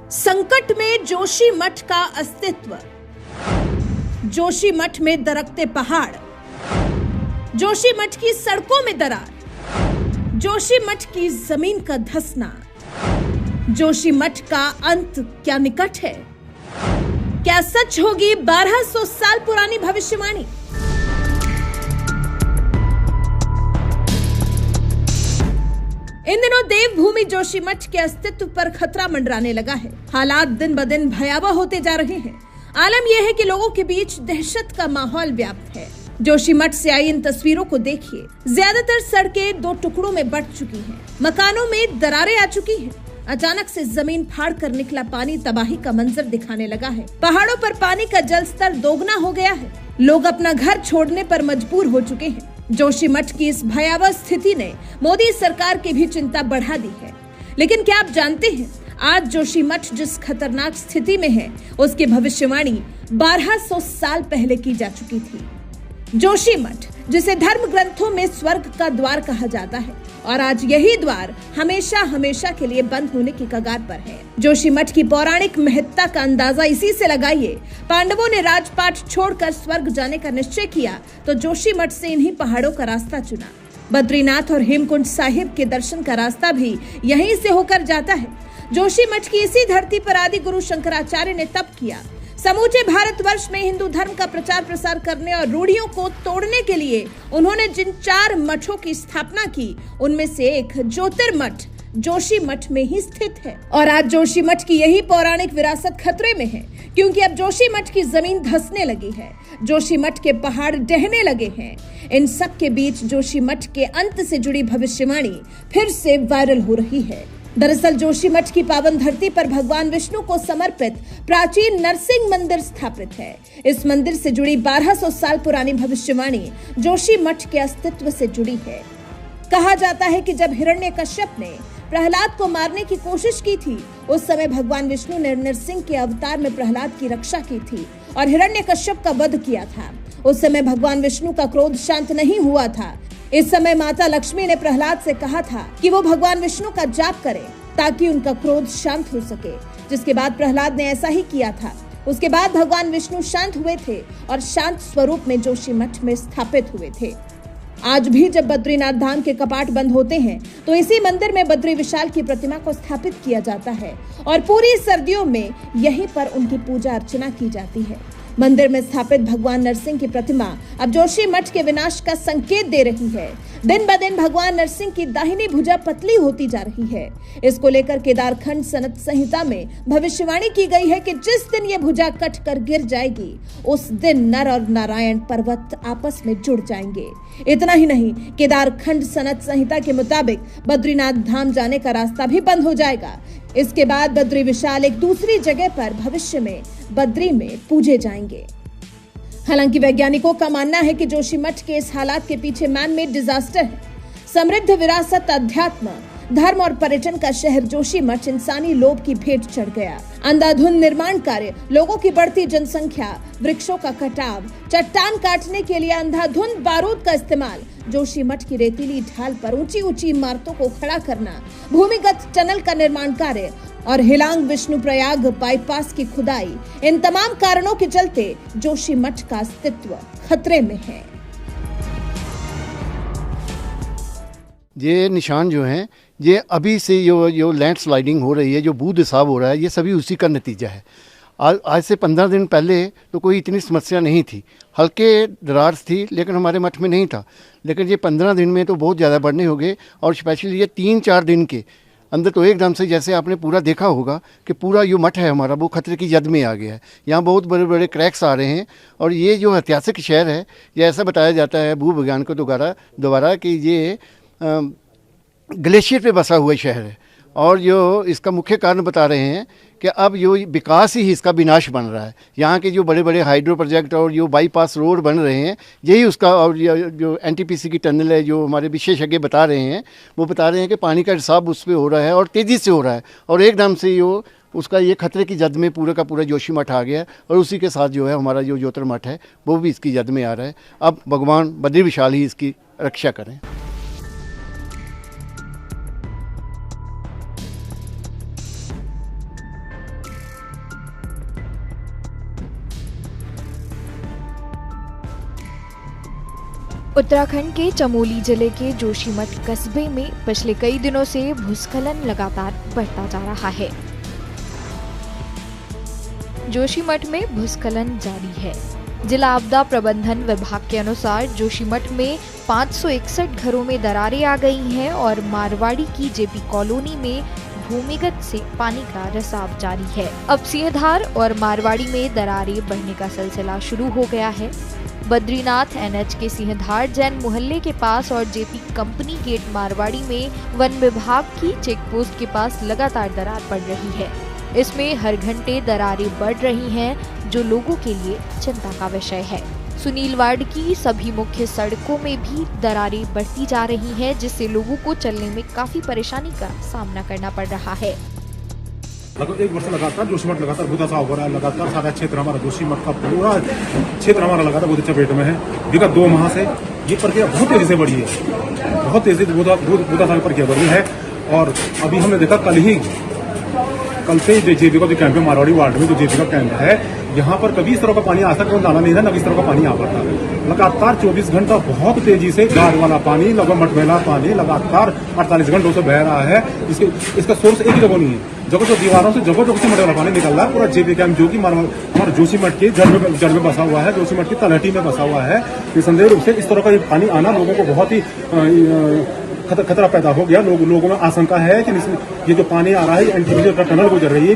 संकट में जोशीमठ का अस्तित्व, जोशीमठ में दरकते पहाड़, जोशीमठ की सड़कों में दरार, जोशीमठ की जमीन का धंसना, जोशीमठ का अंत क्या निकट है? क्या सच होगी 1200 साल पुरानी भविष्यवाणी? इन दिनों देवभूमि जोशीमठ के अस्तित्व पर खतरा मंडराने लगा है। हालात दिन ब दिन भयावह होते जा रहे हैं। आलम यह है कि लोगों के बीच दहशत का माहौल व्याप्त है। जोशीमठ से आई इन तस्वीरों को देखिए। ज्यादातर सड़कें 2 टुकड़ों में बंट चुकी हैं। मकानों में दरारें आ चुकी हैं। अचानक से जमीन फाड़ कर निकला पानी तबाही का मंजर दिखाने लगा है। पहाड़ों पर पानी का जल स्तर दोगुना हो गया है। लोग अपना घर छोड़ने पर मजबूर हो चुके हैं। जोशीमठ की इस भयावह स्थिति ने मोदी सरकार की भी चिंता बढ़ा दी है। लेकिन क्या आप जानते हैं, आज जोशीमठ जिस खतरनाक स्थिति में है, उसकी भविष्यवाणी 1200 साल पहले की जा चुकी थी। जोशीमठ, जिसे धर्म ग्रंथों में स्वर्ग का द्वार कहा जाता है, और आज यही द्वार हमेशा हमेशा के लिए बंद होने की कगार पर है। जोशीमठ की पौराणिक महत्ता का अंदाजा इसी से लगाइए। पांडवों ने राजपाट छोड़कर स्वर्ग जाने का निश्चय किया तो जोशीमठ से इन्हीं पहाड़ों का रास्ता चुना। बद्रीनाथ और हेमकुंड साहिब के दर्शन का रास्ता भी यहीं से होकर जाता है। जोशीमठ की इसी धरती पर आदि गुरु शंकराचार्य ने तप किया। समूचे भारतवर्ष में हिंदू धर्म का प्रचार प्रसार करने और रूढ़ियों को तोड़ने के लिए उन्होंने जिन 4 मठों की स्थापना की, उनमें से एक ज्योतिर्मठ जोशीमठ में ही स्थित है। और आज जोशीमठ की यही पौराणिक विरासत खतरे में है, क्योंकि अब जोशीमठ की जमीन धंसने लगी है। जोशीमठ के पहाड़ ढहने लगे हैं। इन सब के बीच जोशीमठ के अंत से जुड़ी भविष्यवाणी फिर से वायरल हो रही है। दरअसल जोशीमठ की पावन धरती पर भगवान विष्णु को समर्पित प्राचीन नरसिंह मंदिर स्थापित है। इस मंदिर से जुड़ी 1200 साल पुरानी भविष्यवाणी जोशीमठ के अस्तित्व से जुड़ी है। कहा जाता है कि जब हिरण्यकश्यप ने प्रहलाद को मारने की कोशिश की थी, उस समय भगवान विष्णु ने नरसिंह के अवतार में प्रहलाद की रक्षा की थी और हिरण्यकश्यप का वध किया था। उस समय भगवान विष्णु का क्रोध शांत नहीं हुआ था। इस समय माता लक्ष्मी ने प्रहलाद से कहा था कि वो भगवान विष्णु का जाप करे ताकि उनका क्रोध शांत हो सके, जिसके बाद प्रहलाद ने ऐसा ही किया था। उसके बाद भगवान विष्णु शांत हुए थे और शांत स्वरूप में जोशीमठ में स्थापित हुए थे। आज भी जब बद्रीनाथ धाम के कपाट बंद होते हैं तो इसी मंदिर में बद्री विशाल की प्रतिमा को स्थापित किया जाता है और पूरी सर्दियों में यहीं पर उनकी पूजा अर्चना की जाती है। मंदिर में स्थापित भगवान नरसिंह की प्रतिमा अब जोशीमठ के विनाश का संकेत दे रही है। दिन ब दिन भगवान नरसिंह की दाहिनी भुजा पतली होती जा रही है। इसको लेकर केदारखंड सनत संहिता में भविष्यवाणी की गई है कि जिस दिन ये भुजा कट कर गिर जाएगी, उस दिन नर और नारायण पर्वत आपस में जुड़ जाएंगे। इतना ही नहीं, केदारखंड सनत संहिता के मुताबिक बद्रीनाथ धाम जाने का रास्ता भी बंद हो जाएगा। इसके बाद बद्री विशाल एक दूसरी जगह पर भविष्य में बद्री में पूजे जाएंगे। हालांकि वैज्ञानिकों का मानना है कि जोशीमठ के इस हालात के पीछे मैन मेड डिजास्टर है। समृद्ध विरासत, अध्यात्म, धर्म और पर्यटन का शहर जोशीमठ इंसानी लोभ की भेंट चढ़ गया। अंधाधुंध निर्माण कार्य, लोगों की बढ़ती जनसंख्या, वृक्षों का कटाव, चट्टान काटने के लिए अंधाधुंध बारूद का इस्तेमाल, जोशीमठ की रेतीली ढाल पर ऊंची ऊंची इमारतों को खड़ा करना, भूमिगत टनल का निर्माण कार्य और हिलांग विष्णुप्रयाग बाईपास की खुदाई, इन तमाम कारणों के चलते जोशीमठ का अस्तित्व खतरे में है। ये निशान जो हैं, ये अभी से जो लैंड स्लाइडिंग हो रही है, जो भूदिसाव हो रहा है, ये सभी उसी का नतीजा है। आज से 15 दिन पहले तो कोई इतनी समस्या नहीं थी, हल्के दरार थी, लेकिन हमारे मठ में नहीं था। लेकिन ये 15 दिन में तो बहुत ज़्यादा बढ़ने हो गए, और स्पेशली ये 3-4 दिन के अंदर तो एकदम से, जैसे आपने पूरा देखा होगा कि पूरा जो मठ है हमारा वो खतरे की जद में आ गया है। यहाँ बहुत बड़े बड़े क्रैक्स आ रहे हैं, और ये जो ऐतिहासिक शहर है, ये ऐसा बताया जाता है भूविज्ञान को दोबारा कि ये ग्लेशियर पे बसा हुआ शहर है। और जो इसका मुख्य कारण बता रहे हैं कि अब जो विकास ही इसका विनाश बन रहा है। यहाँ के जो बड़े बड़े हाइड्रो प्रोजेक्ट और जो बाईपास रोड बन रहे हैं, यही उसका, और जो एनटीपीसी की टनल है, जो हमारे विशेषज्ञ बता रहे हैं, वो बता रहे हैं कि पानी का रिसाव उस पर हो रहा है और तेज़ी से हो रहा है, और एकदम से उसका ये खतरे की जद में पूरा का पूरा जोशीमठ आ गया है और उसी के साथ जो है हमारा जो ज्योतिर्मठ है वो भी इसकी जद में आ रहा है। अब भगवान बद्री विशाल ही इसकी रक्षा करें। उत्तराखंड के चमोली जिले के जोशीमठ कस्बे में पिछले कई दिनों से भूस्खलन लगातार बढ़ता जा रहा है। जोशीमठ में भूस्खलन जारी है। जिला आपदा प्रबंधन विभाग के अनुसार जोशीमठ में 561 घरों में दरारें आ गई हैं और मारवाड़ी की जेपी कॉलोनी में भूमिगत से पानी का रिसाव जारी है। अब सिंहधार और मारवाड़ी में दरारें बढ़ने का सिलसिला शुरू हो गया है। बद्रीनाथ एनएच के सिंहधार जैन मोहल्ले के पास और जेपी कंपनी गेट मारवाड़ी में वन विभाग की चेक पोस्ट के पास लगातार दरार पड़ रही है। इसमें हर घंटे दरारें बढ़ रही हैं, जो लोगों के लिए चिंता का विषय है। सुनीलवाड़ की सभी मुख्य सड़कों में भी दरारें बढ़ती जा रही हैं, जिससे लोगों को चलने में काफी परेशानी का सामना करना पड़ रहा है। लगभग 1 वर्ष लगातार जोशीमठ लगातार बहुत अच्छा हो रहा है। लगातार सारा क्षेत्र हमारा जोशीमठ का पूरा क्षेत्र हमारा लगातार बहुत चपेट में है। विगत 2 माह से ये प्रक्रिया बहुत तेजी से बढ़ी है, बहुत तेजी से बहुत प्रक्रिया बढ़ी है। और अभी हमने देखा कल से जेपी का जो कैंप है मारवाड़ी वार्ड में, जो जेपी का कैंप है, यहाँ पर कभी इस तरह का पानी आज तक डाला नहीं था, न इस तरह का पानी आ पाता। लगातार 24 घंटा बहुत तेजी से गाढ़ वाला पानी, लगभग मटमैला पानी लगातार 48 घंटों से बह रहा है। इसका सोर्स एक ही जगह नहीं है, जगह दीवारों से जगह से मटमैला पानी निकल रहा है। पूरा जेपी कैंप जो कि हमारा जोशीमठ के जड़ में बसा हुआ है, जोशीमठ की तलहटी में बसा हुआ है। निसंदेह रूप से इस तरह का ये पानी आना लोगों को बहुत ही खतरा पैदा हो गया। लोगों में आशंका है कि ये जो पानी आ रहा है एनटीपीसी का टनल गुजर रही है।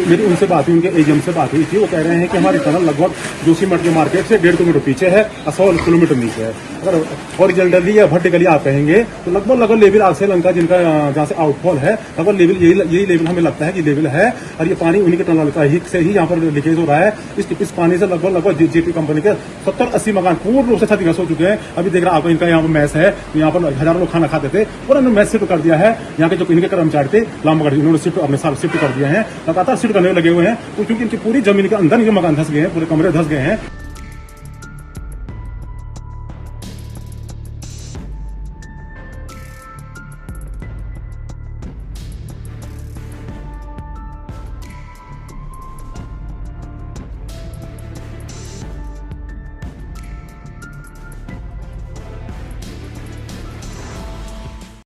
मेरी उनसे बात हुई, उनके एजीएम से बात हुई थी। वो कह रहे हैं कि हमारी टनल लगभग जोशीमठ के मार्केट से 1.5 किलोमीटर पीछे है, 100 किलोमीटर नीचे है। अगर हॉरिजॉन्टली या वर्टिकली आप कहेंगे तो लगभग लेवल आज श्रीलंका जिनका जहाँ से आउटफॉल है, लगभग लेवल यही लेवल हमें लगता है कि लेवल है। और ये पानी उन्हीं के टनल का ही से ही यहाँ पर लीकेज हो रहा है। इस पानी से लगभग जेपी कंपनी के 70-80 मकान पूर्ण रूप से क्षतिग्रस्त हो चुके हैं। अभी देख रहा आपको इनका यहाँ पर मैस है, यहाँ पर हजारों लोग खाना खाते थे और उन्होंने मैस शिफ्ट कर दिया है। यहाँ के जो इनके कर्मचारी थे लामबगढ़, उन्होंने अपने साथ शिफ्ट कर दिया है। लगातार शिफ्ट करने लगे हुए हैं क्योंकि इनकी पूरी जमीन के अंदर इनके मकान धस गए हैं, पूरे कमरे धस गए हैं।